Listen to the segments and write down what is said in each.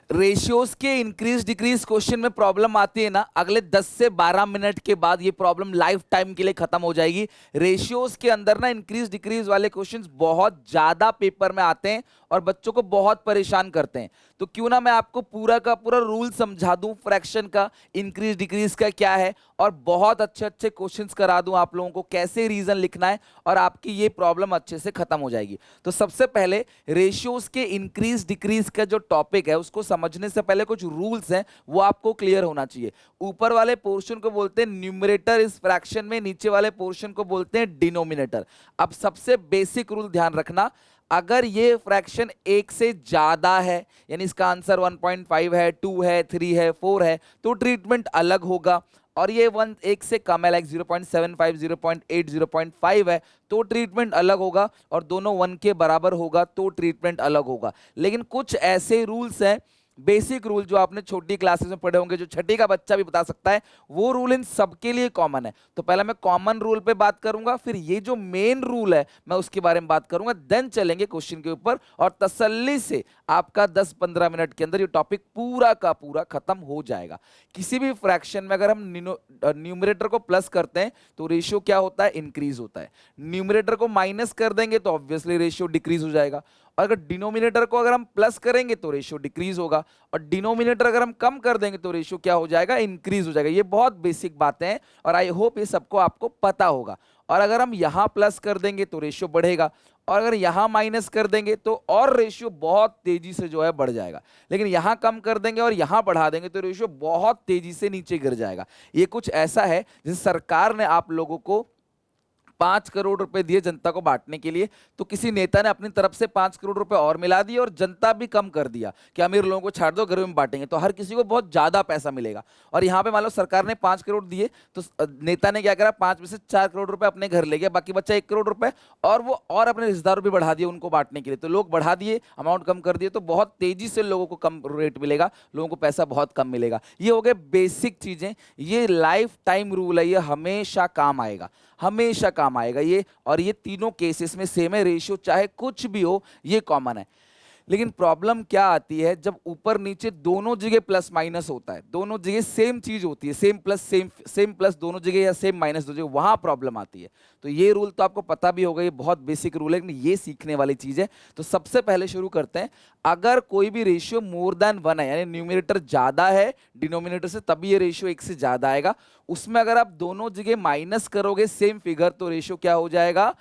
Ratios के increase decrease question में problem आती है ना, अगले 10 से 12 मिनट के बाद ये प्रॉब्लम लाइफ टाइम के लिए खत्म हो जाएगी। रेशियोज के अंदर ना इंक्रीज डिक्रीज वाले क्वेश्चंस बहुत ज्यादा पेपर में आते हैं और बच्चों को बहुत परेशान करते हैं। तो क्यों ना मैं आपको पूरा का पूरा रूल समझा दूं फ्रैक्शन का, इंक्रीज डिक्रीज का क्या है, और बहुत अच्छे अच्छे क्वेश्चंस करा दूं आप लोगों को कैसे रीजन लिखना है, और आपकी ये प्रॉब्लम अच्छे से खत्म हो जाएगी। तो सबसे पहले रेशियोज के इंक्रीज डिक्रीज का जो टॉपिक है उसको समझने से पहले कुछ रूल्स हैं वो आपको क्लियर होना चाहिए। ऊपर वाले पोर्शन को बोलते हैं न्यूमरेटर इस फ्रैक्शन में, नीचे वाले पोर्शन को बोलते हैं डिनोमिनेटर। अब सबसे बेसिक रूल ध्यान रखना, अगर ये फ्रैक्शन एक से ज्यादा है, यानी इसका आंसर 1.5 है, 2 है, 3 है, 4 है, तो ट्रीटमेंट अलग होगा। और ये एक से कम है, लाइक 0.75, 0.8, 0.5 है, तो ट्रीटमेंट अलग होगा। और दोनों 1 के बराबर होगा तो ट्रीटमेंट अलग होगा। लेकिन कुछ ऐसे रूल्स हैं, बेसिक रूल, जो आपने छोटी क्लासेस में पढ़े होंगे, जो छठी का बच्चा भी बता सकता है, वो रूल इन सबके लिए कॉमन है। तो पहले मैं कॉमन रूल पे बात करूंगा, फिर ये जो मेन रूल है मैं उसके बारे में बात करूंगा, देन चलेंगे क्वेश्चन के ऊपर, और तसल्ली से आपका 10-15 मिनट के अंदर ये टॉपिक पूरा का पूरा खत्म हो जाएगा। किसी भी फ्रैक्शन में अगर हम न्यूमरेटर को प्लस करते हैं तो रेशियो क्या होता है, इंक्रीज होता है। न्यूमरेटर को माइनस कर देंगे तो ऑब्वियसली रेशियो डिक्रीज हो जाएगा। और अगर डिनोमिनेटर को अगर हम प्लस करेंगे तो रेशियो डिक्रीज होगा, और डिनोमिनेटर अगर हम कम कर देंगे तो रेशियो क्या हो जाएगा, इंक्रीज हो जाएगा। ये बहुत बेसिक बातें हैं और आई होप ये सबको आपको पता होगा। और अगर हम यहां प्लस कर देंगे तो रेशियो बढ़ेगा, और अगर यहां माइनस कर देंगे तो और रेशियो बहुत तेजी से जो है बढ़ जाएगा। लेकिन यहां कम कर देंगे और यहां बढ़ा देंगे तो रेशियो बहुत तेजी से नीचे गिर जाएगा। ये कुछ ऐसा है जैसे सरकार ने आप लोगों को 5 करोड़ रुपए दिए जनता को बांटने के लिए, तो किसी नेता ने अपनी तरफ से 5 करोड़ रुपए और मिला दिए और जनता भी कम कर दिया कि अमीर लोगों को छाड़ दो, गरीब में बांटेंगे, तो हर किसी को बहुत ज्यादा पैसा मिलेगा। और यहाँ पे मान लो सरकार ने 5 करोड़ दिए, तो नेता ने क्या करा, 5 में से 4 करोड़ रुपए अपने घर ले गया, बाकी बचा 1 करोड़ रुपए, और वो और अपने रिश्तेदारों भी बढ़ा दिए उनको बांटने के लिए। तो लोग बढ़ा दिए, अमाउंट कम कर दिए, तो बहुत तेजी से लोगों को कम रेट मिलेगा, लोगों को पैसा बहुत कम मिलेगा। ये हो गए बेसिक चीजें, ये लाइफ टाइम रूल है, ये हमेशा काम आएगा, हमेशा काम आएगा ये। और ये तीनों केसेस में सेम है, रेशियो चाहे कुछ भी हो ये कॉमन है। लेकिन प्रॉब्लम क्या आती है, जब ऊपर नीचे दोनों जगह प्लस माइनस होता है, दोनों जगह सेम चीज होती है, सेम प्लस सेम प्लस दोनों जगह, या सेम माइनस दोनों जगह, वहां प्रॉब्लम आती है। तो ये रूल तो आपको पता भी होगा, ये बहुत बेसिक रूल है, लेकिन ये सीखने वाली चीज है। तो सबसे पहले शुरू करते हैं, अगर कोई भी रेशियो मोर देन 1 है, यानी न्यूमिनेटर ज्यादा है डिनोमिनेटर से, तभी ये रेशियो 1 से ज्यादा आएगा। उसमें अगर आप दोनों जगह माइनस करोगे सेम फिगर, तो रेशियो क्या हो जाएगा,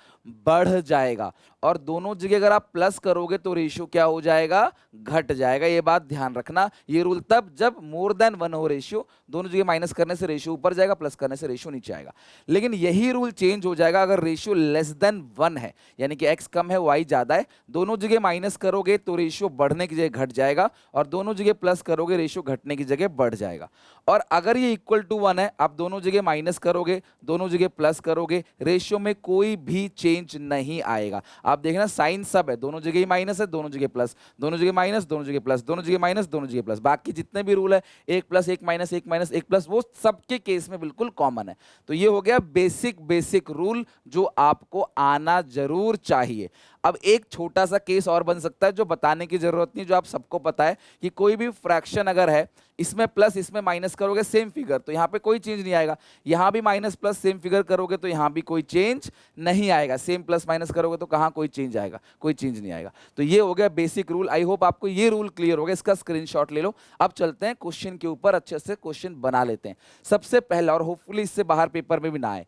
बढ़ जाएगा। और दोनों जगह अगर आप प्लस करोगे तो रेशियो क्या हो जाएगा, घट जाएगा। ये बात ध्यान रखना। ये रूल तब जब मोर देन 1 हो रेशियो, दोनों जगह माइनस करने से रेशियो ऊपर जाएगा, प्लस करने से रेशियो नीचे आएगा। लेकिन यही रूल चेंज हो जाएगा अगर रेशियो लेस देन 1 है, यानी कि x कम है y ज्यादा है, दोनों जगह माइनस करोगे तो रेशियो बढ़ने की जगह घट जाएगा, और दोनों जगह प्लस करोगे रेशियो घटने की जगह बढ़ जाएगा। और अगर ये इक्वल टू 1 है, आप दोनों जगह माइनस करोगे, दोनों जगह प्लस करोगे, रेशियो में कोई भी चेंज नहीं आएगा। आप देखना साइन सब है, दोनों जगह ही माइनस है, दोनों जगह प्लस, दोनों जगह माइनस, दोनों जगह प्लस, दोनों जगह माइनस, दोनों जगह प्लस। बाकी जितने भी रूल है, 1 प्लस 1 माइनस 1 माइनस 1 प्लस, वो सबके केस में बिल्कुल कॉमन है। तो ये हो गया बेसिक रूल जो आपको आना जरूर चाहिए। अब एक छोटा सा केस और बन सकता है जो बताने की जरूरत नहीं, जो आप सबको पता है कि कोई भी फ्रैक्शन अगर है, इसमें प्लस इसमें माइनस करोगे सेम फिगर, तो यहां पे कोई चेंज नहीं आएगा। यहां भी माइनस प्लस सेम फिगर करोगे तो यहां भी कोई चेंज नहीं आएगा। सेम प्लस माइनस करोगे तो कहां कोई चेंज आएगा, कोई चेंज नहीं आएगा। तो ये हो गया बेसिक रूल। आई होप आपको ये रूल क्लियर हो गया, इसका स्क्रीनशॉट ले लो। अब चलते हैं क्वेश्चन के ऊपर, अच्छे से क्वेश्चन बना लेते हैं। सबसे पहला, और होपफुली इससे बाहर पेपर में भी ना आए,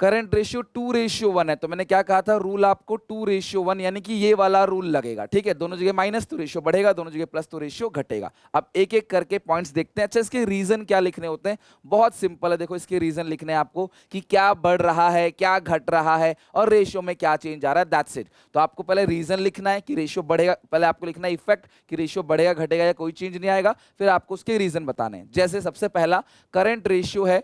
करंट रेशियो 2:1 है, तो मैंने क्या कहा था, रूल आपको 2:1, यानी कि ये वाला रूल लगेगा। ठीक है, दोनों जगह माइनस तो रेशियो बढ़ेगा, दोनों जगह प्लस तो रेशियो घटेगा। अब एक एक करके पॉइंट्स देखते हैं। अच्छा, इसके रीजन क्या लिखने होते हैं, बहुत सिंपल है। देखो, इसके रीजन लिखने हैं आपको कि क्या बढ़ रहा है, क्या घट रहा है, और रेशियो में क्या चेंज आ रहा है, दैट्स इट। तो आपको पहले रीजन लिखना है कि रेशियो बढ़ेगा, पहले आपको लिखना है इफेक्ट कि रेशियो बढ़ेगा घटेगा या कोई चेंज नहीं आएगा, फिर आपको उसके रीजन बताने हैं। जैसे सबसे पहला करंट रेशियो है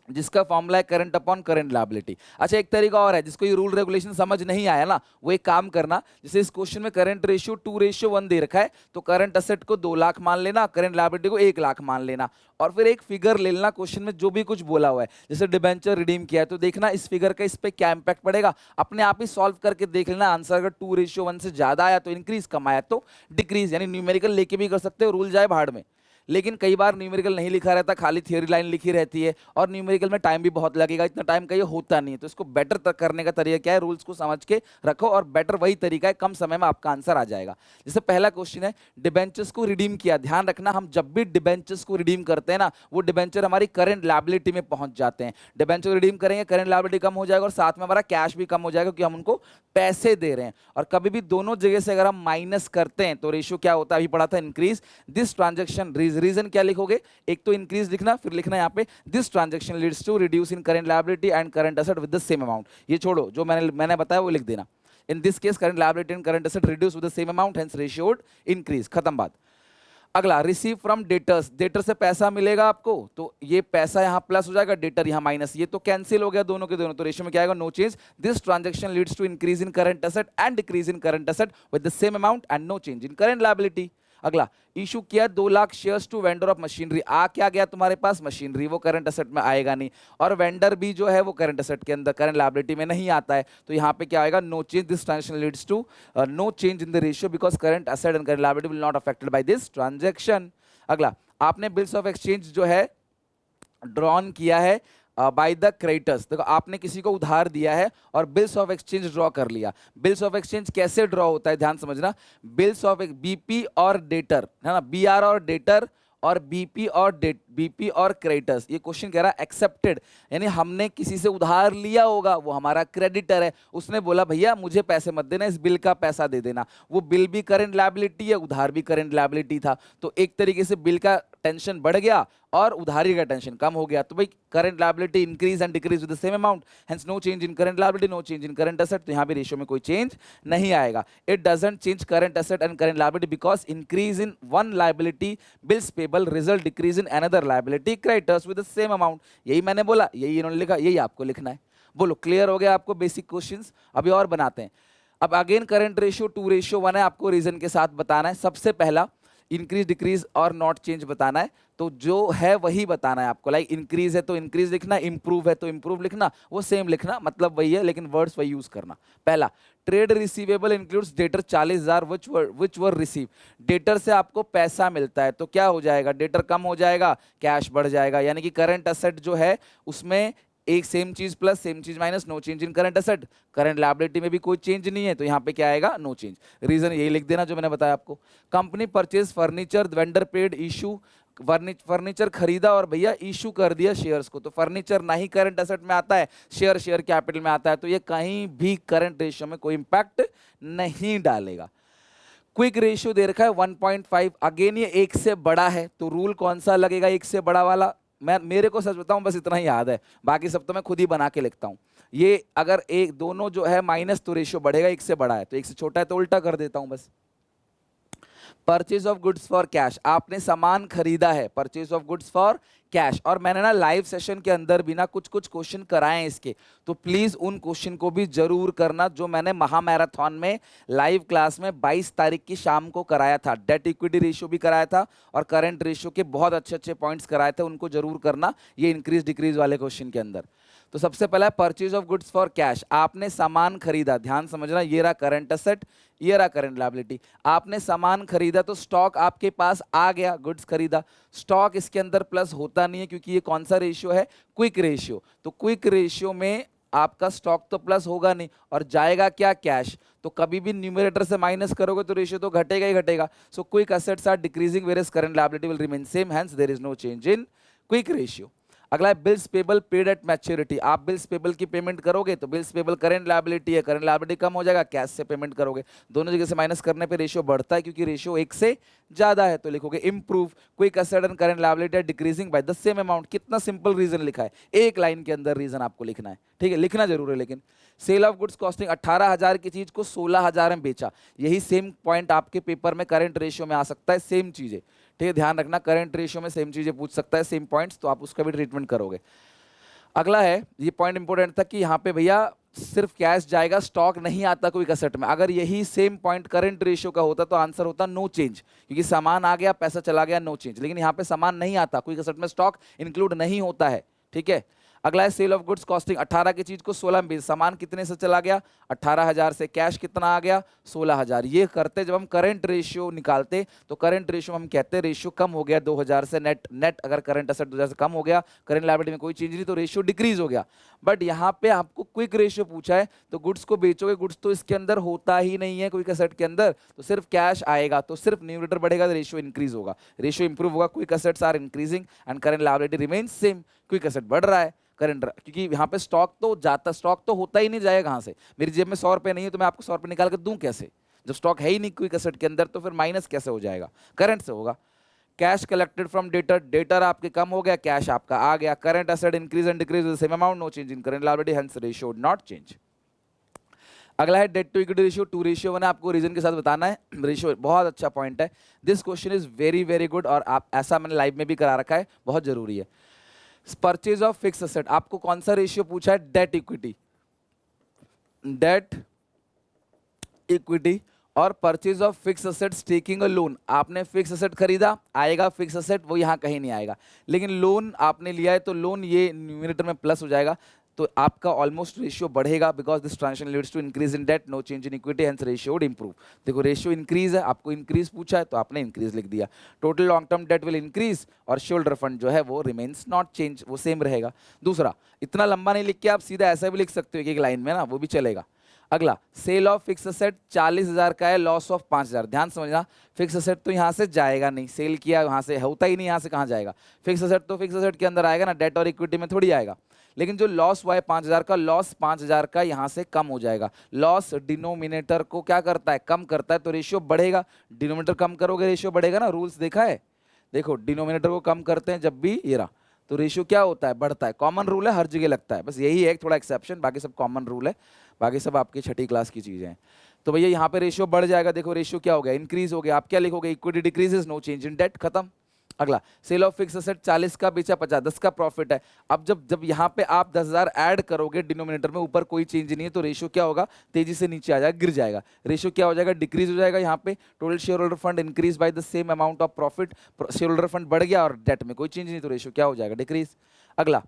जिसका फॉर्मूला है करंट अपॉन करंट लायबिलिटी। अच्छा, एक तरीका और है, जिसको ये रूल रेगुलेशन समझ नहीं आया ना, वो एक काम करना, जैसे इस क्वेश्चन में करंट रेशियो 2:1 दे रखा है, तो करंट असेट को 2 लाख मान लेना, करंट लायबिलिटी को 1 लाख मान लेना, और फिर एक फिगर ले लेना क्वेश्चन में जो भी कुछ बोला हुआ है। जैसे डिबेंचर रिडीम किया है तो देखना इस फिगर का इस पे क्या इंपैक्ट पड़ेगा, अपने आप ही सॉल्व करके देख लेना। आंसर अगर 2:1 से ज्यादा आया तो इंक्रीज, कम आया तो डिक्रीज, यानी न्यूमेरिकल लेके भी कर सकते हो, रूल जाए भाड़ में। लेकिन कई बार न्यूमेरिकल नहीं लिखा रहता, खाली थियोरी लाइन लिखी रहती है, और न्यूमेरिकल में टाइम भी बहुत लगेगा, इतना टाइम का ये होता नहीं है। तो इसको बेटर करने का तरीका क्या है, रूल्स को समझ के रखो, और बेटर वही तरीका है, कम समय में आपका आंसर आ जाएगा। जैसे पहला क्वेश्चन है, डिबेंचर्स को रिडीम किया। ध्यान रखना, हम जब भी डिबेंचर्स को रिडीम करते हैं ना, वो डिबेंचर हमारी करंट लायबिलिटी में पहुंच जाते हैं। डिबेंचर रिडीम करेंगे, करंट लायबिलिटी कम हो जाएगा, और साथ में हमारा कैश भी कम हो जाएगा, क्योंकि हम उनको पैसे दे रहे हैं। और कभी भी दोनों जगह से अगर हम माइनस करते हैं तो रेशियो क्या होता है, अभी पढ़ा था, इंक्रीज दिस ट्रांजेक्शन। रीजन क्या लिखोगे, एक तो इंक्रीज लिखना, फिर लिखना यहाँ पे this transaction leads to reduce in current liability and current asset with the same amount. ये छोड़ो, जो मैंने बताया वो लिख देना। In this case current liability and current asset reduce with the same amount, hence ratio would increase. खत्म बात। अगला, रिसीव फ्रॉम डेटर्स। डेटर से पैसा मिलेगा आपको, तो ये पैसा यहाँ प्लस हो जाएगा, डेटर यहाँ माइनस, ये तो कैंसिल हो गया दोनों के दोनों, तो रेशियो में क्या आएगा, no change. This transaction leads to increase in current asset and decrease in current asset with the same amount and no change in current liability. अगला, इशू किया 2 lakh shares to vendor of machinery. आ क्या गया तुम्हारे पास, machinery, वो current asset में आएगा नहीं, और वेंडर भी जो है वो करंट असेट के अंदर, करंट लायबिलिटी में नहीं आता है, तो यहाँ पे क्या आएगा, no change. This transaction leads to no change in the ratio because current asset and current liability will not affected by this transaction. अगला, आपने बिल्स ऑफ एक्सचेंज जो है ड्रॉन किया है बाय द क्रेडिटर्स। देखो, आपने किसी को उधार दिया है और बिल्स ऑफ एक्सचेंज ड्रॉ कर लिया। बिल्स ऑफ एक्सचेंज कैसे ड्रॉ होता है, ध्यान समझना। बिल्स ऑफ बीपी और डेटर है ना, बीआर और डेटर, और बीपी और क्रेडिटर्स। ये क्वेश्चन कह रहा है एक्सेप्टेड, यानी हमने किसी से उधार लिया होगा, वो हमारा क्रेडिटर है, उसने बोला भैया मुझे पैसे मत देना, इस बिल का पैसा दे देना। वो बिल भी करंट लायबिलिटी है, उधार भी करंट लायबिलिटी था, तो एक तरीके से बिल का टेंशन बढ़ गया और उधारी का टेंशन कम हो गया। तो भाई current liability increase and decrease with the same amount, hence no change in current liability, no change in current asset. तो यहाँ पे रेशियो में कोई चेंज नहीं आएगा। It doesn't change current asset and current liability because increase in one liability bills payable result decrease in another liability creditors with the same amount. यही मैंने बोला, यही इन्होंने लिखा, यही आपको लिखना है। बोलो, क्लियर हो गया आपको बेसिक क्वेश्चंस? अभी और बनाते हैं। अब अगेन करंट रेशियो 2:1 है, आपको रीजन के साथ बताना है। सबसे पहला इंक्रीज डिक्रीज और नॉट चेंज बताना है, तो जो है वही बताना है आपको। लाइक इंक्रीज है तो इंक्रीज लिखना, इंप्रूव है तो इंप्रूव लिखना, वो सेम लिखना, मतलब वही है लेकिन वर्ड्स वही यूज करना। पहला, ट्रेड रिसीवेबल इंक्लूड्स डेटर 40,000 विच वर रिसीव। डेटर से आपको पैसा मिलता है तो क्या हो जाएगा, डेटर कम हो जाएगा, कैश बढ़ जाएगा, यानी कि करंट असेट जो है उसमें एक सेम चीज प्लस सेम चीज minus, no change in current asset. Current liability में भी कोई चेंज नहीं है, तो यहाँ पे क्या आएगा, नो चेंज। रीजन यही लिख देना जो मैंने बताया आपको। Company purchase furniture, vendor paid issue. Furniture खरीदा और भैया इशू कर दिया शेयर्स को, तो फर्नीचर ना ही करंट असेट में आता है, शेयर कैपिटल में आता है, तो ये कहीं भी करंट रेशियो में कोई इंपैक्ट नहीं डालेगा। क्विक रेशियो दे रखा है 1.5। अगेन ये एक से बड़ा है, तो रूल कौन सा लगेगा, एक से बड़ा वाला। मेरे को सच बताऊं बस इतना ही याद है, बाकी सब तो मैं खुद ही बना के लिखता हूं। ये अगर एक दोनों जो है माइनस, तो रेशियो बढ़ेगा, एक से बड़ा है, तो एक से छोटा है तो उल्टा कर देता हूं बस। Purchase of goods for cash, आपने सामान खरीदा है, purchase of goods for cash. और मैंने ना लाइव सेशन के अंदर भी ना कुछ क्वेश्चन कराए हैं इसके, तो प्लीज उन क्वेश्चन को भी जरूर करना जो मैंने महामैराथन में लाइव क्लास में 22 तारीख की शाम को कराया था। डेट इक्विटी रेशियो भी कराया था और करंट रेशियो के बहुत अच्छे अच्छे पॉइंट्स कराए थे, उनको जरूर करना ये इंक्रीज डिक्रीज वाले क्वेश्चन के अंदर। तो सबसे पहला purchase of goods for cash, आपने सामान खरीदा, ध्यान समझना, ये रहा करंट असेट, ये रहा करंट लायबिलिटी। आपने सामान खरीदा तो स्टॉक आपके पास आ गया, गुड्स खरीदा। स्टॉक इसके अंदर प्लस होता नहीं है क्योंकि ये कौन सा रेशियो है, क्विक रेशियो। तो क्विक रेशियो में आपका स्टॉक तो प्लस होगा नहीं, और जाएगा क्या, कैश। तो कभी भी न्यूमरेटर से माइनस करोगे तो रेशियो तो घटेगा ही घटेगा। So quick assets are decreasing various current liability will remain same, hence there is no change in quick ratio. अगला है bills payable paid at maturity. आप बिल्स पेबल की पेमेंट करोगे तो बिल्स पेबल करंट लायबिलिटी है, current liability कम हो जाएगा, कैश से पेमेंट करोगे, दोनों जगह से माइनस करने पे रेशियो बढ़ता है क्योंकि रेशियो एक से ज्यादा है, तो लिखोगे improve quick asset and current liability are decreasing by the same amount. कितना सिंपल रीजन लिखा है, एक लाइन के अंदर रीजन आपको लिखना है, ठीक है, लिखना जरूर है। लेकिन सेल ऑफ गुड्स कॉस्टिंग 18,000 की चीज को 16,000 में बेचा, यही सेम पॉइंट आपके पेपर में करंट रेशियो में आ सकता है, सेम चीजें, ठीक है, ध्यान रखना, करंट रेशियो में सेम चीजें पूछ सकता है, सेम पॉइंट्स, तो आप उसका भी ट्रीटमेंट करोगे। अगला है, ये पॉइंट इंपोर्टेंट था कि यहाँ पे भैया सिर्फ कैश जाएगा, स्टॉक नहीं आता कोई एसेट में। अगर यही सेम पॉइंट करंट रेशियो का होता तो आंसर होता नो चेंज, क्योंकि सामान आ गया, पैसा चला गया, नो चेंज। लेकिन यहाँ पे सामान नहीं आता, कोई एसेट में स्टॉक इंक्लूड नहीं होता है, ठीक है। अगला है सेल ऑफ गुड्स कॉस्टिंग, 18 की चीज को 16 में बेच, सामान कितने से चला गया, 18,000 से, कैश कितना आ गया, 16,000। ये करते जब हम करंट रेशियो निकालते तो करंट रेशियो हम कहते हैं रेशियो कम हो गया 2000 से, नेट अगर करंट एसेट 2000 से कम हो गया, करंट लायबिलिटी में कोई चेंज नहीं, तो रेशियो डिक्रीज हो गया। बट यहाँ पे आपको क्विक रेशियो पूछा है, तो गुड्स को बेचोगे, गुड्स तो इसके अंदर होता ही नहीं है क्विक एसेट के अंदर, तो सिर्फ कैश आएगा, तो सिर्फ न्यूमरेटर बढ़ेगा तो रेशियो इंक्रीज होगा, रेशियो इंप्रूव होगा, quick assets are increasing and current liability remains same, quick asset बढ़ रहा है करंट, क्योंकि यहाँ पे स्टॉक तो जाता, स्टॉक तो होता ही नहीं, जाएगा कहाँ से, मेरी जेब में 100 रुपये नहीं है तो मैं आपको 100 रुपये निकाल कर दूं कैसे, जब स्टॉक है ही नहीं क्विक एसेट के अंदर, तो फिर माइनस कैसे हो जाएगा, करंट से होगा। Cash collected from debtor, debtor आपके कम हो गया, कैश आपका आ गया, current asset increase and decrease with the same amount, no change in current liability, hence ratio not change. अगला है डेट टू इक्विटी रेशियो, 2:1 है, आपको रीजन के साथ बताना है। रेशियो बहुत अच्छा पॉइंट है, this question is very very good, और आप ऐसा मैंने लाइव में भी करा रखा है, बहुत जरूरी है। परचेज ऑफ फिक्स एसेट, आपको कौन सा रेशियो पूछा है, डेट इक्विटी, डेट इक्विटी और purchase of fix asset taking a loan, आपने फिक्स एसेट खरीदा, आएगा फिक्स एसेट, वो यहाँ कहीं नहीं आएगा, लेकिन लोन आपने लिया है तो लोन ये न्यूमरेटर में प्लस हो जाएगा, तो आपका ऑलमोस्ट रेशियो बढ़ेगा, because this transaction leads to increase in debt, no change in equity, hence ratio would improve. देखो रेशियो इंक्रीज है, आपको इंक्रीज पूछा है तो आपने इंक्रीज लिख दिया, total long term date will increase और शेयरहोल्डर फंड जो है वो रिमेन्स नॉट चेंज, वो सेम रहेगा। दूसरा, इतना लंबा नहीं लिख के आप सीधा ऐसा भी लिख सकते हो एक लाइन में ना, वो भी चलेगा। अगला, सेल ऑफ फिक्स एसेट 40,000 का है, लॉस ऑफ 5,000, ध्यान समझना, फिक्स एसेट तो यहाँ से जाएगा नहीं, सेल किया वहाँ से होता ही नहीं, यहाँ से कहाँ जाएगा, फिक्स एसेट तो फिक्स एसेट के अंदर आएगा ना, डेट और इक्विटी में थोड़ी आएगा। लेकिन जो लॉस हुआ है 5,000 का, लॉस 5,000 का यहाँ से कम हो जाएगा, लॉस डिनोमिनेटर को क्या करता है, कम करता है, तो रेशियो बढ़ेगा, डिनोमिनेटर कम करोगे रेशियो बढ़ेगा ना, रूल्स देखा है, देखो डिनोमिनेटर को कम करते हैं जब भी, ये रहा, तो रेशियो क्या होता है, बढ़ता है, कॉमन रूल है, हर जगह लगता है, बस यही एक थोड़ा एक्सेप्शन, बाकी सब कॉमन रूल है, बाकी सब आपकी 6ठी क्लास की चीजें हैं। तो भैया यहाँ पे रेशियो बढ़ जाएगा, देखो रेशियो क्या हो गया, इंक्रीज हो गया, आप क्या लिखोगे, equity decreases, no change in debt, खत्म। अगला, सेल ऑफ फिक्स एसेट 40 का बेचा 50, 10 का प्रॉफिट है। अब जब जब यहाँ पे आप 10,000 ऐड करोगे डिनोमिनेटर में, ऊपर कोई चेंज नहीं है, तो रेशियो क्या होगा, तेजी से नीचे आ जाएगा, गिर जाएगा, रेशियो क्या हो जाएगा, डिक्रीज हो जाएगा। यहाँ पे total share holder fund increase by the same amount of profit, share holder fund बढ़ गया और डेट में कोई चेंज नहीं, तो रेशियो क्या हो जाएगा, डिक्रीज। अगला,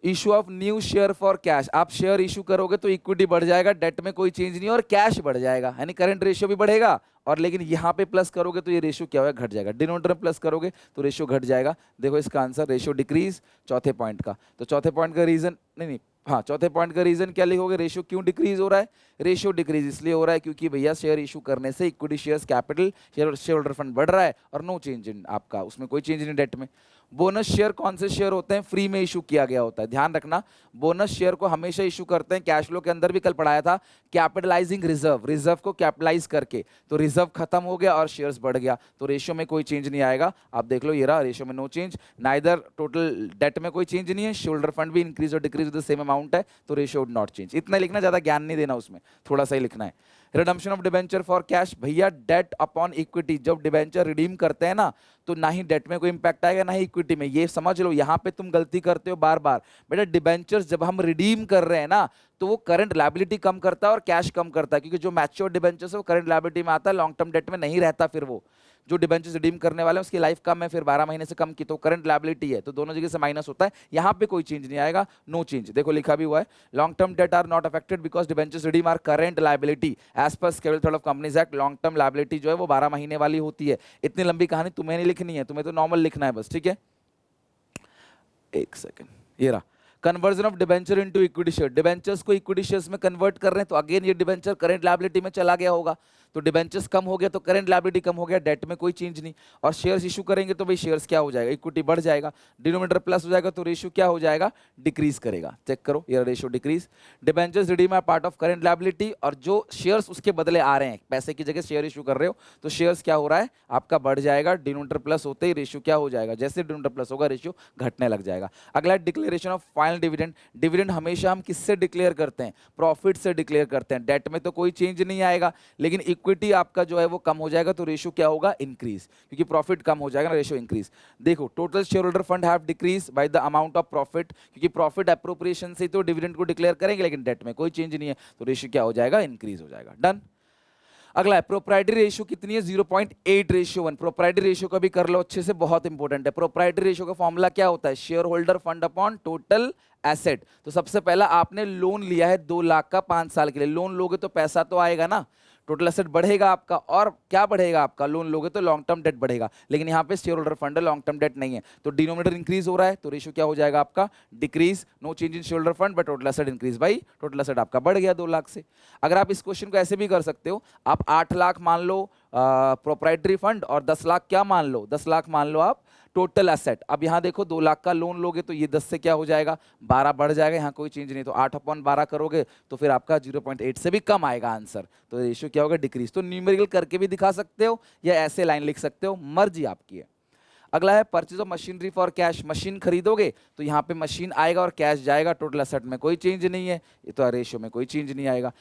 issue of new share for cash, आप शेयर इशू करोगे तो इक्विटी बढ़ जाएगा, डेट में कोई चेंज नहीं और कैश बढ़ जाएगा, यानी करंट रेशियो भी बढ़ेगा, और लेकिन यहाँ पे प्लस करोगे तो ये रेशियो क्या होगा, घट जाएगा, डिनोमिनेटर में प्लस करोगे तो रेशियो घट जाएगा। देखो इसका आंसर रेशियो डिक्रीज, चौथे पॉइंट का, तो चौथे पॉइंट का रीजन नहीं, हाँ चौथे पॉइंट का रीजन क्या लिखोगे, रेशियो क्यों डिक्रीज हो रहा है, रेशियो डिक्रीज इसलिए हो रहा है क्योंकि भैया शेयर इशू करने से equity shares capital, share holder fund बढ़ रहा है और नो चेंज इन आपका, उसमें कोई चेंज नहीं डेट में। बोनस शेयर कौन से शेयर होते हैं, फ्री में इशू किया गया होता है, ध्यान रखना, बोनस शेयर को हमेशा इशू करते हैं, कैश फ्लो के अंदर भी कल पढ़ाया था, कैपिटलाइजिंग रिजर्व, रिजर्व को कैपिटलाइज करके, तो रिजर्व खत्म हो गया और शेयर्स बढ़ गया, तो रेशियो में कोई चेंज नहीं आएगा। आप देख लो ये रहा, रेशियो में no change, neither total debt में कोई चेंज नहीं है, शेयर फंड भी इंक्रीज और decrease with the same amount है, तो रेशियो वुड नॉट चेंज। इतना लिखना, ज्यादा ज्ञान नहीं देना उसमें, थोड़ा सा ही लिखना है। Redemption of debenture for cash, भैया डेट अपॉन इक्विटी, जब डिबेंचर रिडीम करते हैं ना तो ना ही डेट में कोई इंपैक्ट आएगा ना ही इक्विटी में, ये समझ लो। यहाँ पे तुम गलती करते हो बार बार, बेटा डिबेंचर्स जब हम रिडीम कर रहे हैं ना तो वो करंट लायबिलिटी कम करता है और कैश कम करता है, क्योंकि जो मैच्योर डिबेंचर्स है वो करंट लायबिलिटी में आता है, लॉन्ग टर्म डेट में नहीं रहता। फिर वो जो डिबेंचर्स रिडीम करने वाले हैं उसकी लाइफ कम है, फिर 12 महीने से कम की, तो करंट लायबिलिटी है, तो दोनों जगह से माइनस होता है। यहाँ पे कोई चेंज नहीं आएगा, नो चेंज, देखो लिखा भी हुआ है, long term debt are not affected because debentures redeem are current liability as per schedule 3 of Companies Act. Long term liability जो है वो 12 महीने वाली होती है। इतनी लंबी कहानी तुम्हें नहीं लिखनी है, तुम्हें तो नॉर्मल लिखना है बस, ठीक है। एक सेकेंड, ये रहा conversion of debenture into equity share, debentures को इक्विटी शेयर्स में कन्वर्ट कर रहे हैं, तो अगेन ये डिबेंचर करंट लायबिलिटी में चला गया होगा, तो डिबेंचर्स कम हो गया तो करंट लायबिलिटी कम हो गया, डेट में कोई चेंज नहीं, और शेयर्स इशू करेंगे तो भाई शेयर्स क्या हो जाएगा, इक्विटी बढ़ जाएगा, डिनोमिनेटर प्लस हो जाएगा तो रेशियो क्या हो जाएगा, डिक्रीज करेगा। चेक करो ये ratio decrease, debentures redeem are part of current liability, और जो शेयर्स उसके बदले आ रहे हैं, पैसे की जगह शेयर इशू कर रहे हो तो शेयर्स क्या हो रहा है आपका बढ़ जाएगा, डिनोमिनेटर प्लस होते ही रेशियो क्या हो जाएगा, जैसे डिनोमिनेटर प्लस होगा रेशियो घटने लग जाएगा। अगला declaration of final dividend, dividend हमेशा हम किससे डिक्लेयर करते हैं, प्रॉफिट से डिक्लेयर करते हैं, डेट में तो कोई चेंज नहीं आएगा, लेकिन इक्विटी आपका जो है वो कम हो जाएगा तो रेशियो क्या होगा, इंक्रीज, क्योंकि प्रॉफिट कम हो जाएगा ना, रेशियो इंक्रीज। देखो total share holder fund have decrease by the amount of profit, क्योंकि प्रॉफिट अप्रोप्रिएशन से तो डिविडेंड को डिक्लेयर करेंगे, लेकिन डेट में कोई चेंज नहीं है तो रेशियो क्या हो जाएगा, इंक्रीज हो जाएगा। डन। अगला है प्रोप्राइटरी रेशियो कितनी है, 0.8 रेशियो 1। प्रोप्राइटरी रेशियो का भी कर लो अच्छे से, बहुत इंपॉर्टेंट है। प्रोप्राइटरी रेशियो का फॉर्मूला क्या होता है, share holder fund upon total asset. तो सबसे पहला आपने लोन लिया है 2 लाख का 5 साल के लिए, लोन लोगे तो पैसा तो आएगा ना, टोटल एसेट बढ़ेगा आपका, और क्या बढ़ेगा आपका, लोन लोगे तो लॉन्ग टर्म डेट बढ़ेगा, लेकिन यहाँ पे शेयर होल्डर फंड है, लॉन्ग टर्म डेट नहीं है, तो डिनोमिनेटर इंक्रीज हो रहा है तो रेशियो क्या हो जाएगा आपका, decrease. No change in share holder fund but total asset increase by total asset आपका बढ़ गया 2 लाख से। अगर आप इस क्वेश्चन को ऐसे भी कर सकते हो, आप 8 लाख मान लो प्रोप्राइटरी फंड और 10 लाख क्या मान लो, 10 लाख मान लो आप टोटल एसेट। अब यहाँ देखो 2 लाख का लोन लोगे तो ये 10 से क्या हो जाएगा, 12 बढ़ जाएगा, यहाँ कोई चेंज नहीं, तो 8/12 करोगे तो फिर आपका 0.8 से भी कम आएगा आंसर, तो रेशियो क्या होगा, डिक्रीज। तो न्यूमेरिकल करके भी दिखा सकते हो या ऐसे लाइन लिख सकते हो, मर्जी आपकी है। अगला है purchase of machinery for cash, machine खरीदोगे तो यहाँ पे मशीन आएगा और कैश जाएगा, टोटल एसेट में कोई चेंज नहीं है, ये तो रेशियो में कोई चेंज नहीं आएगा।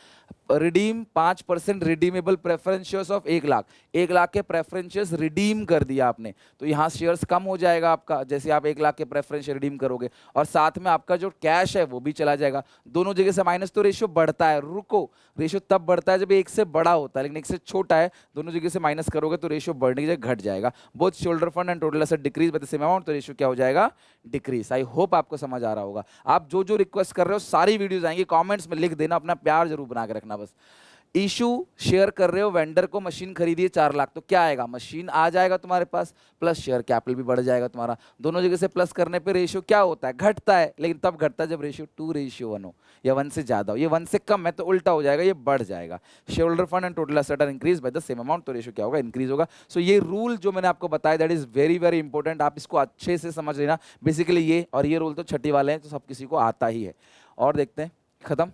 Redeem 5% redeemable preference shares of 1 lakh, 1 lakh के प्रेफरेंस शेयर्स रिडीम कर दिया आपने, तो यहाँ शेयर्स कम हो जाएगा आपका, जैसे आप 1 लाख के प्रेफरेंस रिडीम करोगे, और साथ में आपका जो कैश है वो भी चला जाएगा, दोनों जगह से माइनस, तो रेशियो बढ़ता है। रुको, रेशियो तब बढ़ता है जब 1 से बड़ा होता है, लेकिन 1 से छोटा है, दोनों जगह से माइनस करोगे तो रेशियो बढ़ने की जगह घट जाएगा। Both share holder fund and total asset decrease by the same amount, तो रेशियो क्या हो जाएगा, डिक्रीज। आई होप आपको समझ आ रहा होगा। आप जो जो रिक्वेस्ट कर रहे हो सारी वीडियोस आएंगी, कमेंट्स में लिख देना, अपना प्यार जरूर बना के रखना बस। इशू शेयर कर रहे हो, वेंडर को मशीन खरीदी है 4 लाख, तो क्या आएगा, मशीन आ जाएगा तुम्हारे पास, प्लस शेयर कैपिटल भी बढ़ जाएगा तुम्हारा, दोनों जगह से प्लस करने पे रेशियो क्या होता है, घटता है, लेकिन तब घटता है जब रेशियो 2:1 हो या 1 से ज्यादा हो, ये 1 से कम है तो उल्टा हो जाएगा, ये बढ़ जाएगा। Share holder fund and total asset are increase by the same amount, तो रेशियो क्या होगा, इंक्रीज होगा। सो ये रूल जो मैंने आपको बताया that is very very important, आप इसको अच्छे से समझ लेना। बेसिकली ये और ये रूल तो छठी वाले हैं, तो सब किसी को आता ही है। और देखते हैं, खत्म।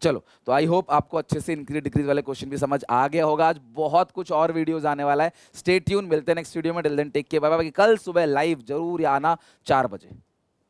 चलो, तो आई होप आपको अच्छे से इंक्रीज डिक्रीज वाले क्वेश्चन भी समझ आ गया होगा। आज बहुत कुछ और वीडियोस आने वाला है, स्टे ट्यून, मिलते हैं नेक्स्ट वीडियो में। Till then take care, bye bye. कल सुबह लाइव जरूर आना 4 बजे।